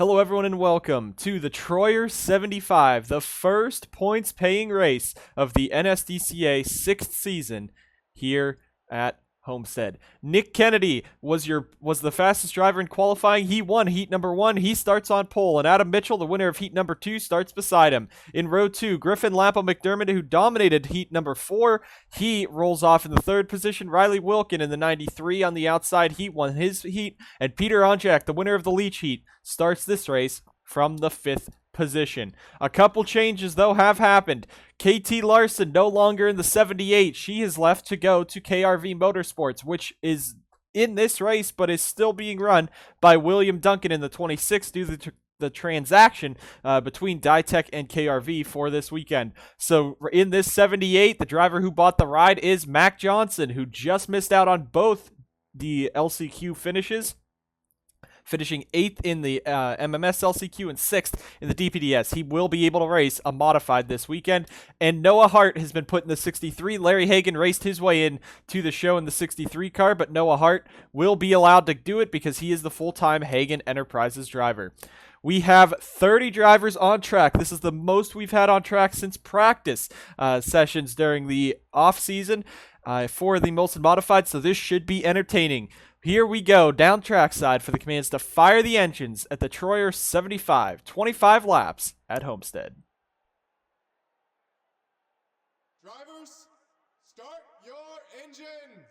Hello everyone and welcome to the Troyer 75, the first points-paying race of the NSDCA 6th season here at Homestead. Nick Kennedy was the fastest driver in qualifying. He won heat number 1. He starts on pole, and Adam Mitchell, the winner of heat number 2, starts beside him. In row 2, Griffin Lampel-McDermott, who dominated heat number 4, he rolls off in the 3rd position. Riley Wilkin in the 93 on the outside. He won his heat, and Peter Onjak, the winner of the Leech heat, starts this race from the 5th position. A couple changes though have happened. KT Larson no longer in the 78. She has left to go to KRV Motorsports, which is in this race but is still being run by William Duncan in the 26 due to the transaction between Ditech and KRV for this weekend. So in this 78, the driver who bought the ride is Mac Johnson, who just missed out on both the LCQ finishes, finishing 8th in the MMS LCQ and 6th in the DPDS. He will be able to race a modified this weekend. And Noah Hart has been put in the 63. Larry Hagan raced his way in to the show in the 63 car, but Noah Hart will be allowed to do it because he is the full-time Hagan Enterprises driver. We have 30 drivers on track. This is the most we've had on track since practice sessions during the off-season for the Molson Modifieds, so this should be entertaining. Here we go, down trackside for the commands to fire the engines at the Troyer 75, 25 laps at Homestead. Drivers, start your engines!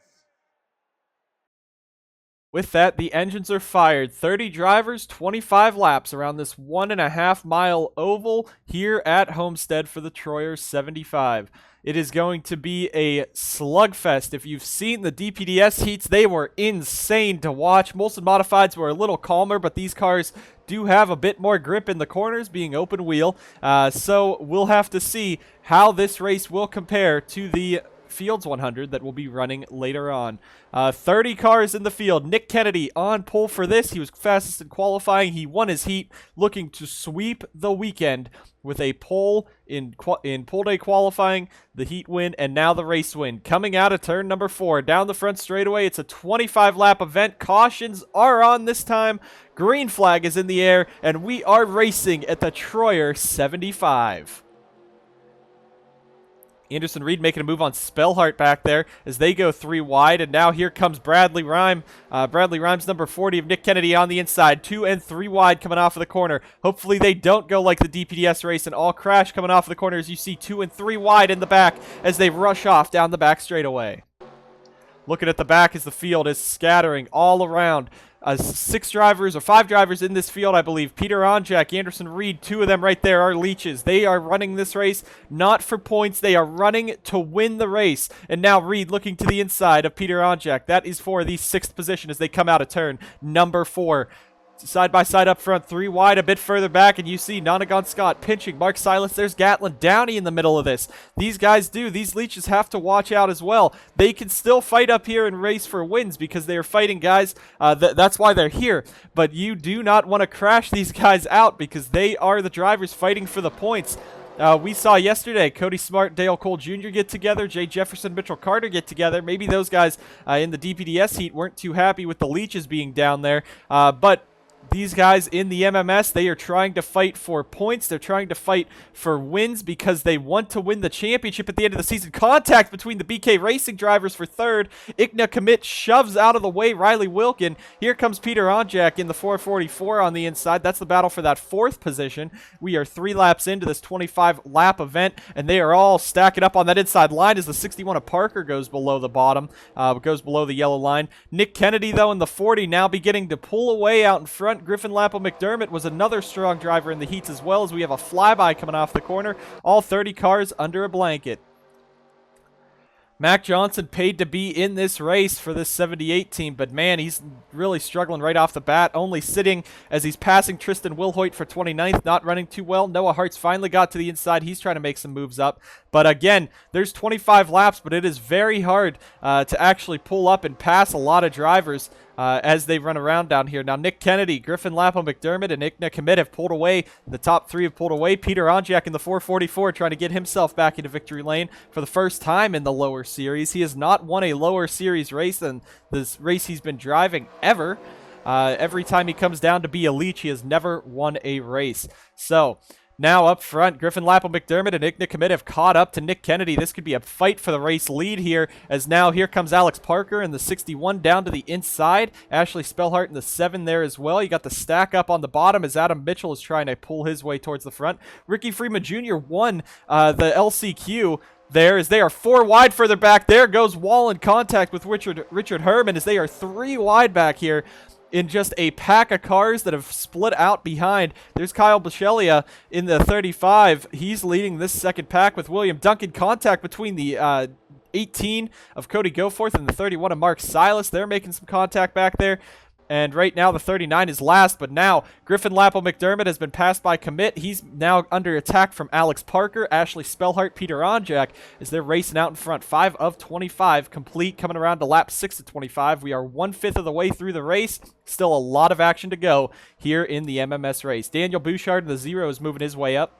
With that, the engines are fired. 30 drivers, 25 laps around this 1.5 mile oval here at Homestead for the Troyer 75. It is going to be a slugfest. If you've seen the DPDS heats, they were insane to watch. Molson Modifieds were a little calmer, but these cars do have a bit more grip in the corners, being open wheel. So we'll have to see how this race will compare to the Fields 100 that will be running later on. 30 cars in the field. Nick Kennedy on pole for this. He was fastest in qualifying. He won his heat, looking to sweep the weekend with a pole in pole day qualifying, the heat win, and now the race win. Coming out of turn number 4, down the front straightaway. It's a 25-lap event. Cautions are on this time. Green flag is in the air, and we are racing at the Troyer 75. Anderson Reed making a move on Spellhart back there as they go 3 wide, and now here comes Bradley Rhyme. Bradley Rhyme's number 40 of Nick Kennedy on the inside, 2 and 3 wide coming off of the corner. Hopefully they don't go like the DPDS race and all crash coming off of the corner as you see 2 and 3 wide in the back as they rush off down the back straightaway. Looking at the back as the field is scattering all around. 6 drivers or 5 drivers in this field, I believe. Peter Onjak, Anderson Reed, 2 of them right there are leeches. They are running this race not for points. They are running to win the race. And now Reed looking to the inside of Peter Onjak. That is for the 6th position as they come out of turn number 4. Side by side up front, 3 wide, a bit further back, and you see Nonagon Scott pinching Mark Silence. There's Gatlin Downey in the middle of this. These leeches have to watch out as well. They can still fight up here and race for wins because they are fighting guys. That's why they're here. But you do not want to crash these guys out because they are the drivers fighting for the points. We saw yesterday Cody Smart, Dale Cole Jr. get together, Jay Jefferson, Mitchell Carter get together. Maybe those guys in the DPDS heat weren't too happy with the leeches being down there, but these guys in the MMS, they are trying to fight for points. They're trying to fight for wins because they want to win the championship at the end of the season. Contact between the BK Racing drivers for 3rd. Ikna Commit shoves out of the way Riley Wilkin. Here comes Peter Onjak in the 444 on the inside. That's the battle for that 4th position. We are 3 laps into this 25-lap event, and they are all stacking up on that inside line as the 61 of Parker goes below the bottom, goes below the yellow line. Nick Kennedy, though, in the 40 now beginning to pull away out in front. Griffin Lampel-McDermott was another strong driver in the heats as well as we have a flyby coming off the corner. All 30 cars under a blanket. Mac Johnson paid to be in this race for this 78 team, but man, he's really struggling right off the bat, only sitting as he's passing Tristan Wilhoit for 29th, not running too well. Noah Hart's finally got to the inside. He's trying to make some moves up. But again, there's 25 laps, but it is very hard to actually pull up and pass a lot of drivers as they run around down here. Now, Nick Kennedy, Griffin Lampel-McDermott, and Ikna Commit have pulled away. The top 3 have pulled away. Peter Onjak in the 444 trying to get himself back into victory lane for the first time in the lower series. He has not won a lower series race than this race he's been driving ever. Every time he comes down to be a leech, he has never won a race. So now up front, Griffin Lappel McDermott and Igna Commit have caught up to Nick Kennedy. This could be a fight for the race lead here, as now here comes Alex Parker in the 61 down to the inside. Ashley Spellhart in the 7 there as well. You got the stack up on the bottom as Adam Mitchell is trying to pull his way towards the front. Ricky Freeman Jr. won the LCQ there as they are 4 wide further back. There goes Wall in contact with Richard Herman as they are 3 wide back here in just a pack of cars that have split out behind. There's Kyle Bisceglia in the 35. He's leading this second pack with William Duncan. Contact between the 18 of Cody Goforth and the 31 of Mark Silas. They're making some contact back there. And right now the 39 is last, but now Griffin Lappel McDermott has been passed by Commit. He's now under attack from Alex Parker, Ashley Spellhart, Peter Onjak as they're racing out in front. 5 of 25 complete, coming around to lap 6 of 25. We are 1/5 of the way through the race. Still a lot of action to go here in the MMS race. Daniel Bouchard in the 0 is moving his way up.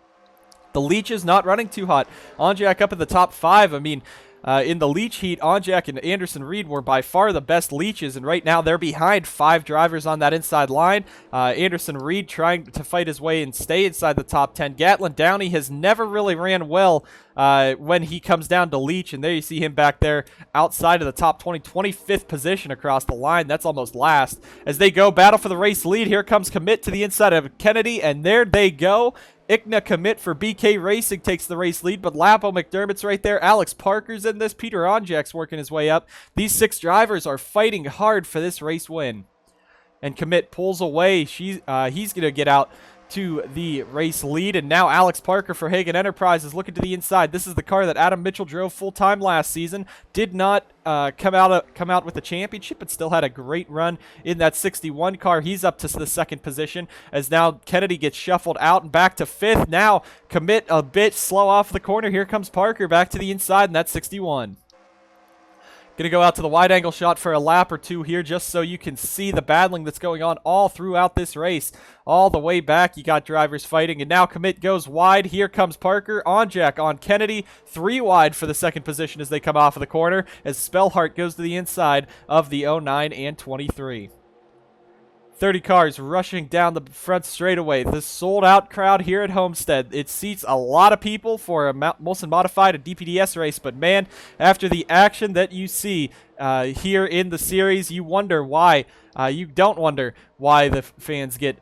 The Leech is not running too hot. Onjak up in the top 5. I mean, in the Leech heat, Onjak and Anderson Reed were by far the best Leeches, and right now they're behind 5 drivers on that inside line. Anderson Reed trying to fight his way and stay inside the top 10. Gatlin Downey has never really ran well when he comes down to Leech, and there you see him back there outside of the top 20, 25th position across the line. That's almost last. As they go battle for the race lead, here comes Commit to the inside of Kennedy, and there they go. Igna Commit for BK Racing takes the race lead, but Lapo McDermott's right there. Alex Parker's in this. Peter Onjak's working his way up. These 6 drivers are fighting hard for this race win. And Commit pulls away. He's going to get out to the race lead, and now Alex Parker for Hagen Enterprises looking to the inside. This is the car that Adam Mitchell drove full-time last season. Did not come out with the championship, but still had a great run in that 61 car. He's up to the 2nd position as now Kennedy gets shuffled out and back to 5th. Now Commit a bit slow off the corner. Here comes Parker back to the inside in that 61. Going to go out to the wide-angle shot for a lap or 2 here just so you can see the battling that's going on all throughout this race. All the way back, you got drivers fighting, and now Commit goes wide. Here comes Parker. Onjak on Kennedy. 3 wide for the 2nd position as they come off of the corner, as Spellhart goes to the inside of the 09 and 23. 30 cars rushing down the front straightaway. The sold-out crowd here at Homestead. It seats a lot of people for a Molson Modified and DPDS race, but man, after the action that you see here in the series, you wonder why. You don't wonder why the fans get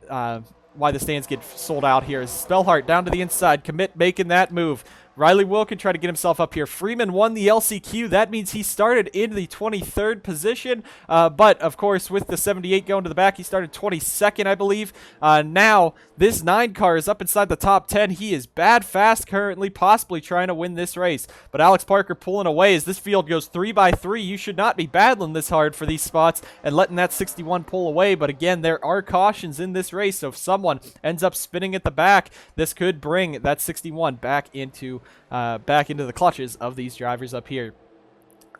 why the stands get sold out here. Spellhart down to the inside. Commit making that move. Riley Wilkin tried to get himself up here. Freeman won the LCQ. That means he started in the 23rd position. But, of course, with the 78 going to the back, he started 22nd, I believe. Now, this 9 car is up inside the top 10. He is bad fast currently, possibly trying to win this race. But Alex Parker pulling away as this field goes 3 by 3. You should not be battling this hard for these spots and letting that 61 pull away. But, again, there are cautions in this race. So if someone ends up spinning at the back, this could bring that 61 back into the clutches of these drivers up here.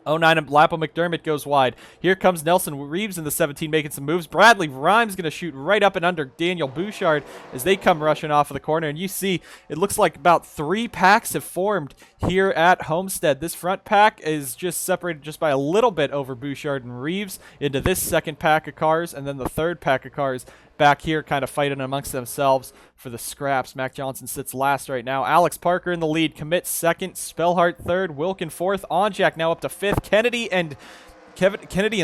09 and Lapo McDermott goes wide. Here comes Nelson Reeves in the 17 making some moves. Bradley Rhymes going to shoot right up and under Daniel Bouchard as they come rushing off of the corner. And you see, it looks like about 3 packs have formed here at Homestead. This front pack is just separated just by a little bit over Bouchard and Reeves into this 2nd pack of cars, and then the 3rd pack of cars back here kind of fighting amongst themselves for the scraps. Mac Johnson sits last right now. Alex Parker in the lead. Commit 2nd. Spellhart 3rd. Wilkin 4th. Onjak now up to 5th. Kennedy and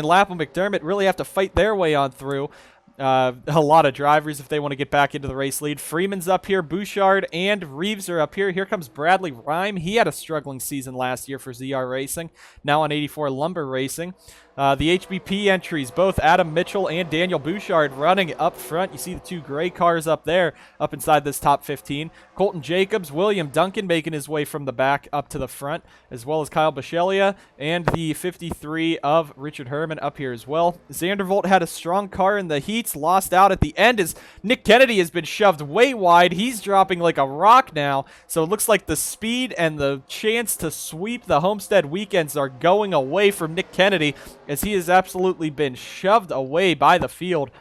Lapo McDermott really have to fight their way on through. A lot of drivers if they want to get back into the race lead. Freeman's up here. Bouchard and Reeves are up here. Here comes Bradley Rhyme. He had a struggling season last year for ZR Racing. Now on 84 Lumber Racing. The HBP entries, both Adam Mitchell and Daniel Bouchard running up front. You see the 2 gray cars up there, up inside this top 15. Colton Jacobs, William Duncan making his way from the back up to the front, as well as Kyle Bisceglia and the 53 of Richard Herman up here as well. Zandervolt had a strong car in the heats, lost out at the end as Nick Kennedy has been shoved way wide. He's dropping like a rock now, so it looks like the speed and the chance to sweep the Homestead weekends are going away from Nick Kennedy, as he has absolutely been shoved away by the field.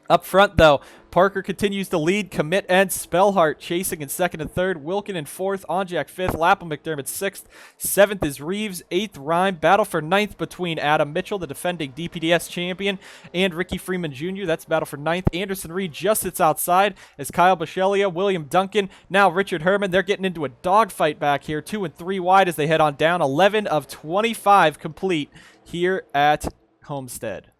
Up front, though, Parker continues to lead. Commit and Spellhart chasing in second and third. Wilkin in fourth. Onjak fifth. Lapham McDermott sixth. Seventh is Reeves. Eighth, Rhyme. Battle for ninth between Adam Mitchell, the defending DPDS champion, and Ricky Freeman Jr. That's battle for ninth. Anderson Reed just sits outside as Kyle Bachelia, William Duncan, now Richard Herman. They're getting into a dogfight back here. 2 and 3 wide as they head on down. 11 of 25 complete here at Homestead.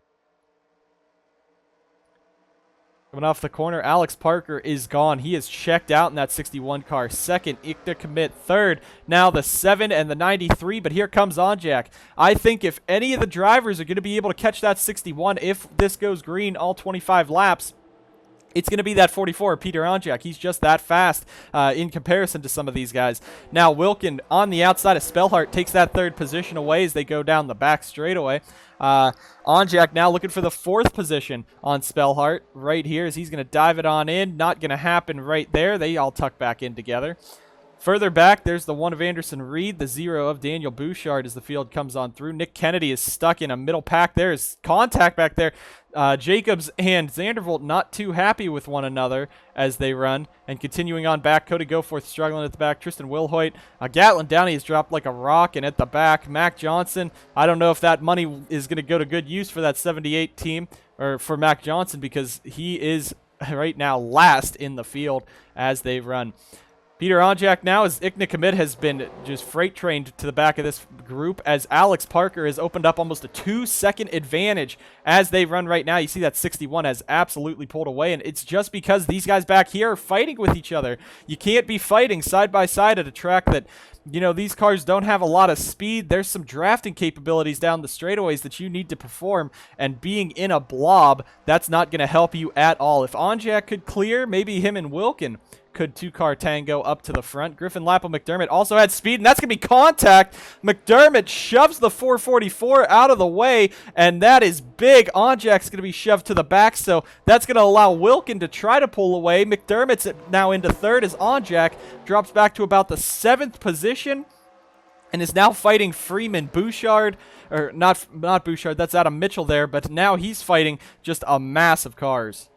Coming off the corner, Alex Parker is gone. He is checked out in that 61 car. Second, Ikta Commit. Third, now the 7 and the 93, but here comes Onjak. I think if any of the drivers are going to be able to catch that 61, if this goes green all 25 laps, it's going to be that 44, Peter Onjak. He's just that fast in comparison to some of these guys. Now, Wilkin on the outside of Spellhart takes that third position away as they go down the back straightaway. Onjak now looking for the fourth position on Spellhart right here as he's going to dive it on in. Not going to happen right there. They all tuck back in together. Further back, there's the 1 of Anderson Reed, the 0 of Daniel Bouchard as the field comes on through. Nick Kennedy is stuck in a middle pack. There is contact back there. Jacobs and Zandervolt not too happy with one another as they run. And continuing on back, Cody Goforth struggling at the back. Tristan Wilhoit. Gatlin Downey has dropped like a rock. And at the back, Mac Johnson. I don't know if that money is going to go to good use for that 78 team, or for Mac Johnson, because he is right now last in the field as they run. Peter Onjak now, as Ikna Commit has been just freight trained to the back of this group, as Alex Parker has opened up almost a 2-second advantage as they run right now. You see that 61 has absolutely pulled away, and it's just because these guys back here are fighting with each other. You can't be fighting side by side at a track that, you know, these cars don't have a lot of speed. There's some drafting capabilities down the straightaways that you need to perform, and being in a blob, that's not going to help you at all. If Onjak could clear, maybe him and Wilkin could 2-car tango up to the front. Griffin Lapham McDermott also had speed, and that's going to be contact. McDermott shoves the 444 out of the way, and that is big. Onjak's going to be shoved to the back, so that's going to allow Wilkin to try to pull away. McDermott's now into third as Onjak drops back to about the 7th position and is now fighting Freeman. Bouchard, or not Bouchard, that's Adam Mitchell there, but now he's fighting just a mass of cars.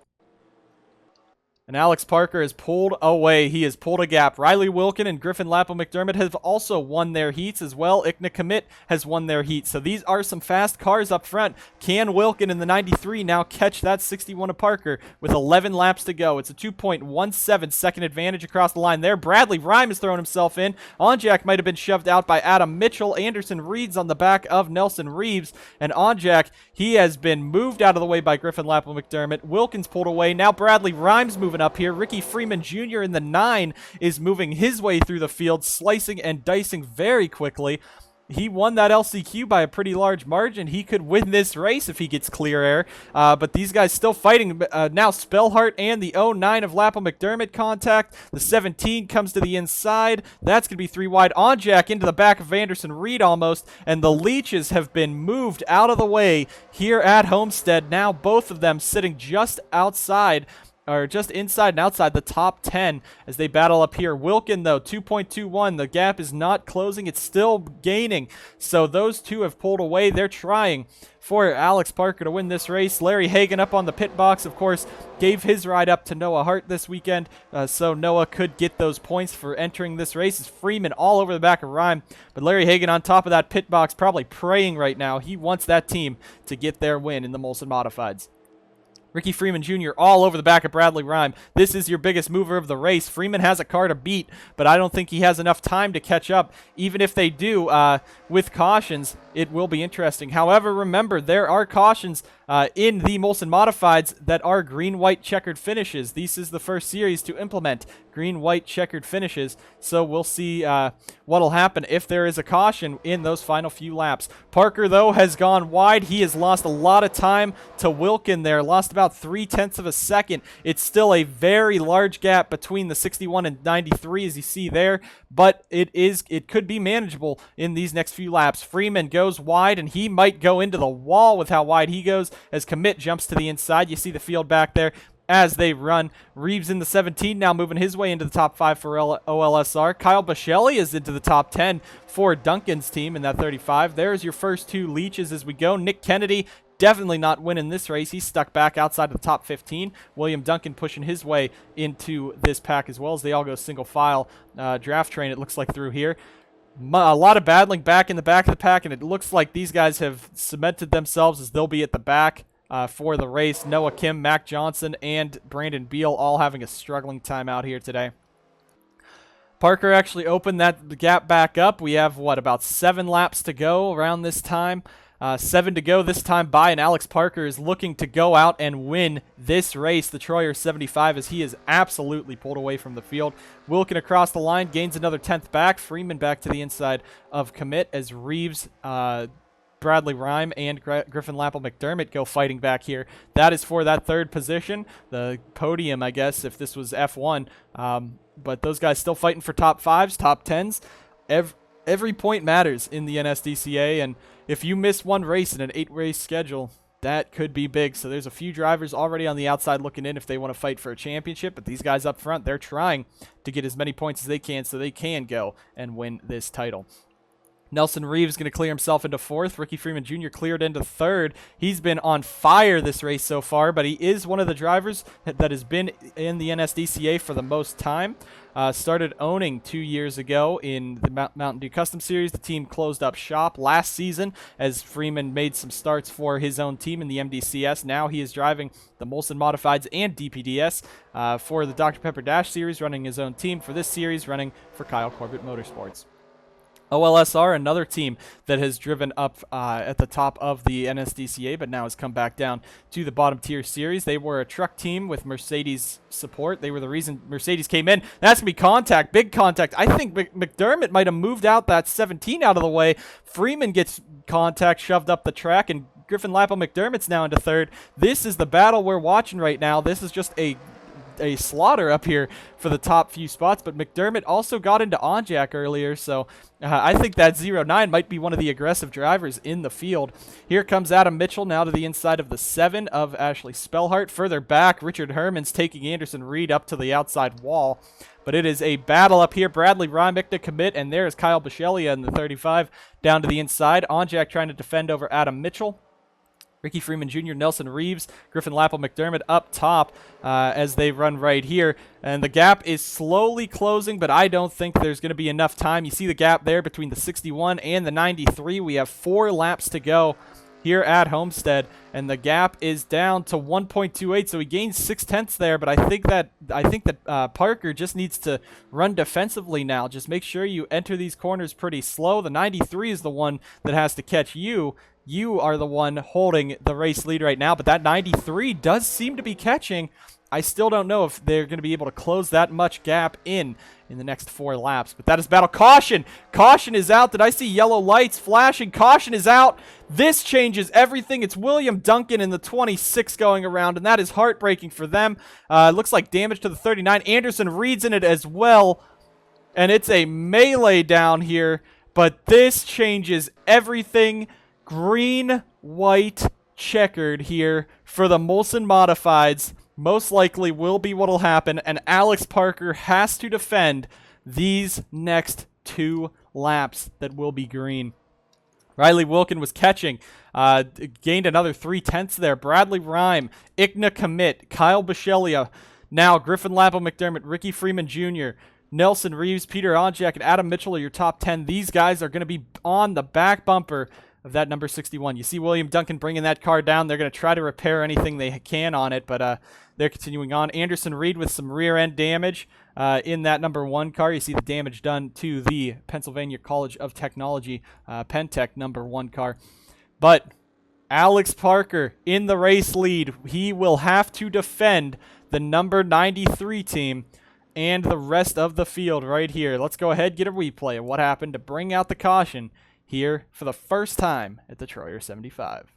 And Alex Parker has pulled away. He has pulled a gap. Riley Wilkin and Griffin Lapham McDermott have also won their heats as well. Ikna Commit has won their heat. So these are some fast cars up front. Can Wilkin in the 93 now catch that 61 of Parker with 11 laps to go? It's a 2.17 second advantage across the line there. Bradley Rhyme has thrown himself in. Onjak might have been shoved out by Adam Mitchell. Anderson Reed's on the back of Nelson Reeves. And Onjak, he has been moved out of the way by Griffin Lapham McDermott. Wilkins pulled away. Now Bradley Rhyme's moving up here. Ricky Freeman Jr. in the 9 is moving his way through the field, slicing and dicing very quickly. He won that LCQ by a pretty large margin. He could win this race if he gets clear air. But these guys still fighting. Now Spellhart and the 09 of Lapham McDermott contact. The 17 comes to the inside. That's going to be 3 wide. Onjak into the back of Anderson Reed almost. And the Leeches have been moved out of the way here at Homestead. Now both of them sitting just outside, or just inside and outside the top 10 as they battle up here. Wilkin, though, 2.21. The gap is not closing. It's still gaining. So those two have pulled away. They're trying for Alex Parker to win this race. Larry Hagan up on the pit box, of course, gave his ride up to Noah Hart this weekend. So Noah could get those points for entering this race. It's Freeman all over the back of Rhyme. But Larry Hagan on top of that pit box, probably praying right now. He wants that team to get their win in the Molson Modifieds. Ricky Freeman Jr. all over the back of Bradley Rhyme. This is your biggest mover of the race. Freeman has a car to beat, but I don't think he has enough time to catch up. Even if they do, with cautions, it will be interesting. However, remember, there are cautions in the Molson Modifieds that are green-white-checkered finishes. This is the first series to implement green-white-checkered finishes, so we'll see what'll happen if there is a caution in those final few laps. Parker, though, has gone wide. He has lost a lot of time to Wilkin there, lost about 0.3 of a second. It's still a very large gap between the 61 and 93, as you see there, but it could be manageable in these next few laps. Freeman goes wide, and he might go into the wall with how wide he goes as Commit jumps to the inside. You see the field back there as they run. Reeves in the 17 now moving his way into the top 5 for OLSR. Kyle Bachelia is into the top 10 for Duncan's team in that 35. There's your first 2 Leeches as we go. Nick Kennedy definitely not winning this race. He's stuck back outside of the top 15. William Duncan pushing his way into this pack as well as they all go single file draft train, it looks like, through here. A lot of battling back in the back of the pack, and it looks like these guys have cemented themselves as they'll be at the back for the race. Noah Kim, Mac Johnson, and Brandon Beal all having a struggling time out here today. Parker actually opened the gap back up. We have, what, about 7 laps to go around this time. 7 to go this time by, and Alex Parker is looking to go out and win this race, the Troyer 75, as he is absolutely pulled away from the field. Wilkin across the line, gains another 10th back. Freeman back to the inside of commit as Reeves, Bradley Rhyme, and Griffin Lappel McDermott go fighting back here. That is for that 3rd position, the podium, I guess, if this was F1. But those guys still fighting for top 5s, top 10s. Every point matters in the NSDCA, and if you miss one race in an 8-race schedule, that could be big. So there's a few drivers already on the outside looking in if they want to fight for a championship, but these guys up front, they're trying to get as many points as they can so they can go and win this title. Nelson Reeves going to clear himself into 4th. Ricky Freeman Jr. cleared into 3rd. He's been on fire this race so far, but he is one of the drivers that has been in the NSDCA for the most time. Started owning 2 years ago in the Mountain Dew Custom Series. The team closed up shop last season as Freeman made some starts for his own team in the MDCS. Now he is driving the Molson Modifieds and DPDS for the Dr. Pepper Dash Series, running his own team for this series, running for Kyle Corbett Motorsports. OLSR, another team that has driven up at the top of the NSDCA, but now has come back down to the bottom tier series. They were a truck team with Mercedes support. They were the reason Mercedes came in. That's going to be contact, big contact. I think McDermott might have moved out that 17 out of the way. Freeman gets contact shoved up the track, and Griffin Lappel McDermott's now into 3rd. This is the battle we're watching right now. This is just a slaughter up here for the top few spots, but McDermott also got into Onjack earlier, so I think that 09 might be one of the aggressive drivers in the field. Here comes Adam Mitchell now to the inside of the 7 of Ashley Spellhart. Further back, Richard Herman's taking Anderson Reed up to the outside wall, but it is a battle up here. Bradley Rymick to commit, and there is Kyle Bishelia in the 35 down to the inside. Onjack trying to defend over Adam Mitchell. Ricky Freeman Jr., Nelson Reeves, Griffin Lappel McDermott up top as they run right here. And the gap is slowly closing, but I don't think there's going to be enough time. You see the gap there between the 61 and the 93. We have 4 laps to go here at Homestead, and the gap is down to 1.28, so he gains 0.6 there, but I think that Parker just needs to run defensively now. Just make sure you enter these corners pretty slow. The 93 is the one that has to catch you. You are the one holding the race lead right now, but that 93 does seem to be catching. I still don't know if they're going to be able to close that much gap in the next 4 laps. But that is battle. Caution! Caution is out. Did I see yellow lights flashing? Caution is out. This changes everything. It's William Duncan in the 26 going around, and that is heartbreaking for them. Looks like damage to the 39. Anderson Reed's in it as well, and it's a melee down here. But this changes everything. Green, white, checkered here for the Molson Modifieds. Most likely will be what will happen, and Alex Parker has to defend these next 2 laps that will be green. Riley Wilkin was catching, gained another 0.3 there. Bradley Rhyme, Igna Commit, Kyle Bishelia, now Griffin Lappel McDermott, Ricky Freeman Jr., Nelson Reeves, Peter Onjack, and Adam Mitchell are your top 10. These guys are going to be on the back bumper of that number 61. You see William Duncan bringing that car down. They're going to try to repair anything they can on it, but they're continuing on. Anderson Reed with some rear end damage in that number 1 car. You see the damage done to the Pennsylvania College of Technology Pentech number 1 car. But Alex Parker in the race lead. He will have to defend the number 93 team and the rest of the field right here. Let's go ahead, get a replay of what happened to bring out the caution here for the first time at the Troyer 75.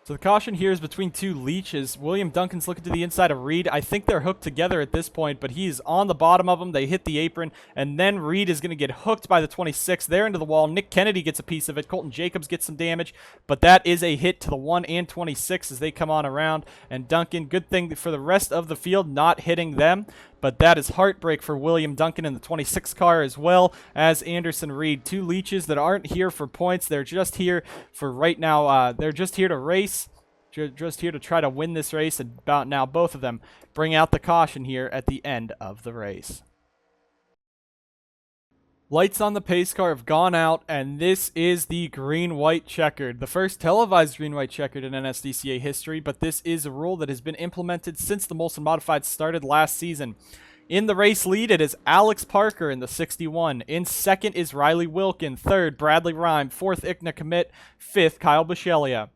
So the caution here is between 2 leeches. William Duncan's looking to the inside of Reed. I think they're hooked together at this point, but he's on the bottom of them. They hit the apron, and then Reed is going to get hooked by the 26 there into the wall. Nick Kennedy gets a piece of it. Colton Jacobs gets some damage, but that is a hit to the 1 and 26 as they come on around. And Duncan, good thing for the rest of the field, not hitting them. But that is heartbreak for William Duncan in the 26 car, as well as Anderson Reed. 2 leeches that aren't here for points. They're just here for right now. They're just here to race. just here to try to win this race, and about now both of them bring out the caution here at the end of the race. Lights on the pace car have gone out, and this is the green-white-checkered. The first televised green-white-checkered in NSDCA history, but this is a rule that has been implemented since the Molson Modifieds started last season. In the race lead, it is Alex Parker in the 61. In second is Riley Wilkin. Third, Bradley Rhyme. Fourth, Ikna Commit. Fifth, Kyle Bisceglia.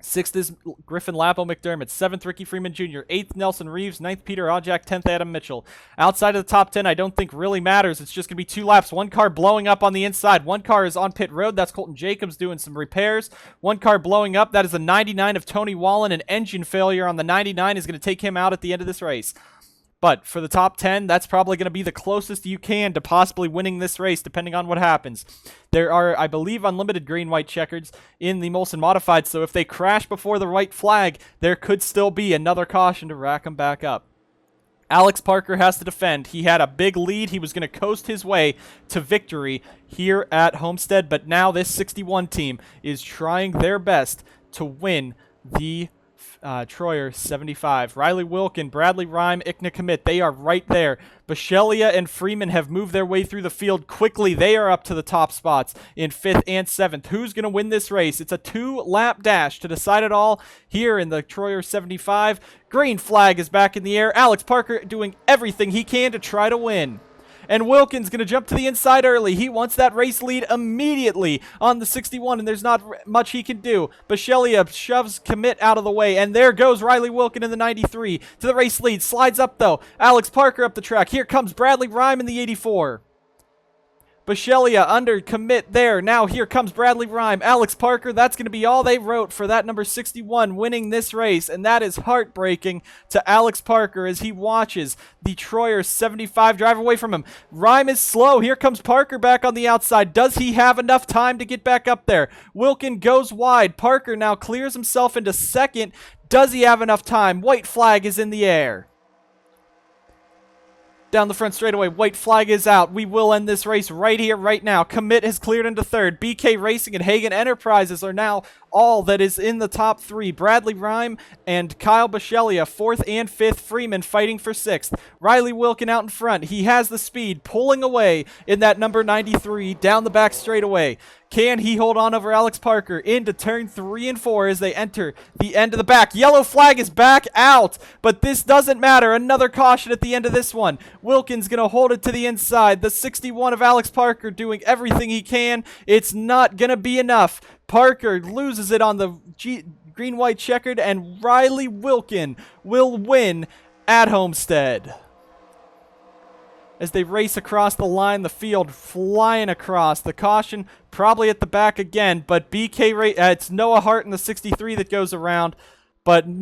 Sixth is Griffin Lapo McDermott. Seventh, Ricky Freeman Jr. Eighth, Nelson Reeves. Ninth, Peter Ojak. 10th, Adam Mitchell. Outside of the top 10, I don't think really matters. It's just going to be 2 laps. One car blowing up on the inside. One car is on pit road. That's Colton Jacobs doing some repairs. One car blowing up. That is a 99 of Tony Wallen. An engine failure on the 99 is going to take him out at the end of this race. But for the top 10, that's probably going to be the closest you can to possibly winning this race, depending on what happens. There are, I believe, unlimited green-white checkers in the Molson Modified, so if they crash before the white flag, there could still be another caution to rack them back up. Alex Parker has to defend. He had a big lead. He was going to coast his way to victory here at Homestead, but now this 61 team is trying their best to win the Troyer 75. Riley Wilkin, Bradley Rhyme, Ikna Commit, they are right there. Bisceglia and Freeman have moved their way through the field quickly. They are up to the top spots in 5th and 7th. Who's going to win this race? It's a 2-lap dash to decide it all here in the Troyer 75. Green flag is back in the air. Alex Parker doing everything he can to try to win. And Wilkins going to jump to the inside early. He wants that race lead immediately on the 61, and there's not much he can do. Bisceglia shoves Commit out of the way, and there goes Riley Wilkin in the 93 to the race lead. Slides up, though. Alex Parker up the track. Here comes Bradley Rhyme in the 84. Bisceglia under Commit there. Now here comes Bradley Rhyme. Alex Parker, that's going to be all they wrote for that number 61 winning this race, and that is heartbreaking to Alex Parker as he watches the Troyer 75 drive away from him. Rhyme is slow. Here comes Parker back on the outside. Does he have enough time to get back up there? Wilkin goes wide. Parker now clears himself into second. Does he have enough time? White flag is in the air. Down the front straightaway, white flag is out. We will end this race right here, right now. Commit has cleared into third. BK Racing and Hagen Enterprises are now all that is in the top 3. Bradley Rhyme and Kyle Bisceglia, 4th and 5th. Freeman fighting for 6th. Riley Wilkin out in front. He has the speed, pulling away in that number 93 down the back straightaway. Can he hold on over Alex Parker into turn 3 and 4 as they enter the end of the back? Yellow flag is back out, but this doesn't matter. Another caution at the end of this one. Wilkins going to hold it to the inside. The 61 of Alex Parker doing everything he can. It's not going to be enough. Parker loses it on the green-white-checkered, and Riley Wilkin will win at Homestead. As they race across the line, the field flying across. The caution probably at the back again, but it's Noah Hart in the 63 that goes around, but not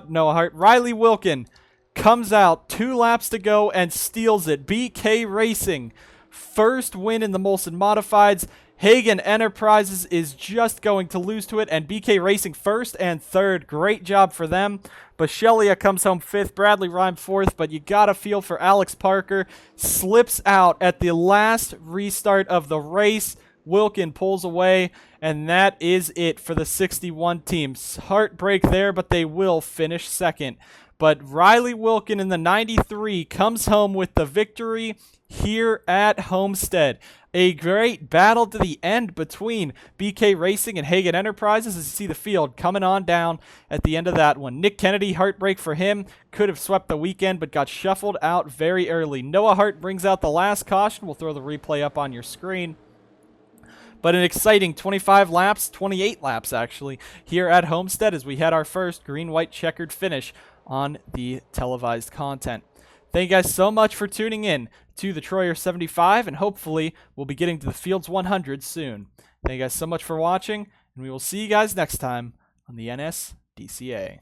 Noah Hart. Riley Wilkin comes out, 2 laps to go, and steals it. BK Racing, first win in the Molson Modifieds. Hagen Enterprises is just going to lose to it, and BK Racing 1st and 3rd. Great job for them. Bisceglia comes home 5th, Bradley Rhyme 4th, but you got to feel for Alex Parker. Slips out at the last restart of the race. Wilkin pulls away, and that is it for the 61 team. Heartbreak there, but they will finish 2nd. But Riley Wilkin in the 93 comes home with the victory here at Homestead. A great battle to the end between BK Racing and Hagen Enterprises as you see the field coming on down at the end of that one. Nick Kennedy, heartbreak for him. Could have swept the weekend, but got shuffled out very early. Noah Hart brings out the last caution. We'll throw the replay up on your screen. But an exciting 28 laps actually, here at Homestead as we had our first green-white-checkered finish on the televised content. Thank you guys so much for tuning in to the Troyer 75, and hopefully we'll be getting to the Fields 100 soon. Thank you guys so much for watching, and we will see you guys next time on the NSDCA.